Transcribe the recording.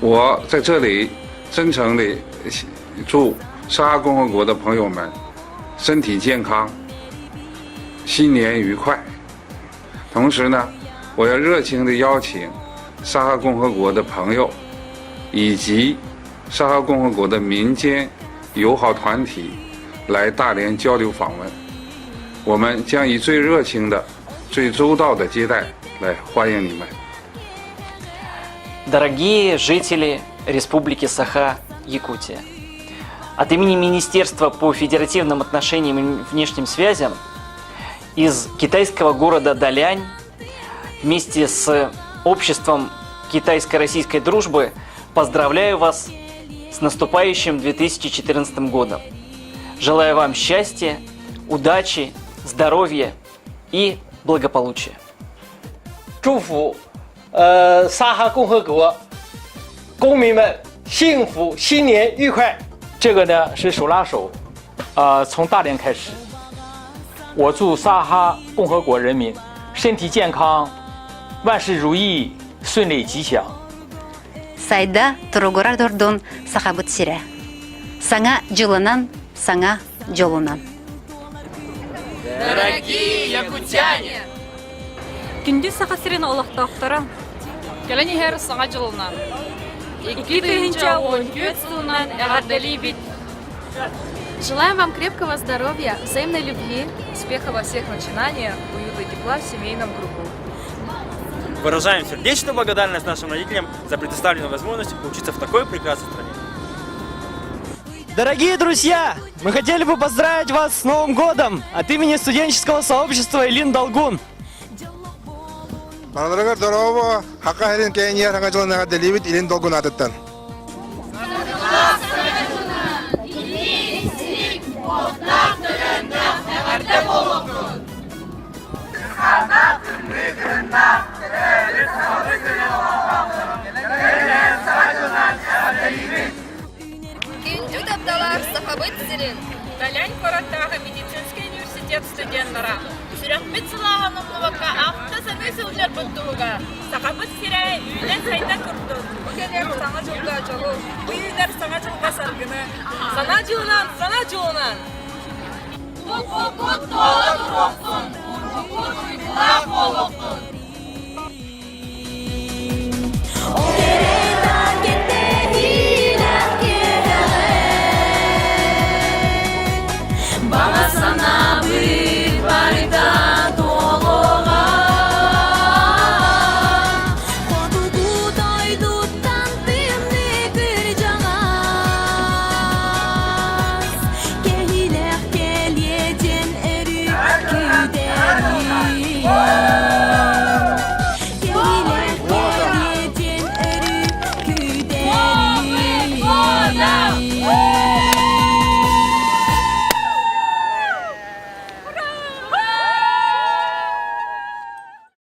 我在这里真诚地祝沙哈共和国的朋友们身体健康，新年愉快。同时呢，我要热情地邀请沙哈共和国的朋友以及沙哈共和国的民间友好团体来大连交流访问，我们将以最热情的、最周到的接待来欢迎你们。Дорогие жители Республики Саха-Якутия, от имени Министерства по федеративным отношениям и внешним связям из китайского города Далянь вместе с обществом китайско-российской дружбы поздравляю вас с наступающим 2014 годом. Желаю вам счастья, удачи, здоровья и благополучия. 祝福沙哈共和国公民们幸福，新年愉快。这个呢是手拉手，从大连开始。我祝沙哈共和国人民身体健康，万事如意，顺利吉祥。Сайда тургурар дордун сахабыт сире. Саңа жылынан, саңа жолунан. Дорогие якутяне! Күндүз сахасырын олоқтоқтора. Келени хер саңа жылынан. 2014 жылынан әғардали бит. Желаем вам крепкого здоровья, взаимной любви, успеха во всех начинаниях, уюта и тепла в семейном кругу. Выражаем сердечную благодарность нашим родителям за предоставленную возможность учиться в такой прекрасной стране. Дорогие друзья, мы хотели бы поздравить вас с Новым годом от имени студенческого сообщества Илин Долгун. Бардарга здорово, хака херин кейнер хага жылына делибит Илин Долгун атыттан. Күндү тапталар сахабыт сирин. Далянь кораттағы медицинский университет студенттары. Сүрәхмет сылаған ұмлываққа ақта саңы сылжар бұттуға. Сахабыт сирай үйден сайда күрттін. Бүкелер саңа жылға жолу. Үйдер саңа жылға саргыны. Сана жылынан, сана жылынан. Құт толы тұрғын. Құт ұйдыла қолықтын.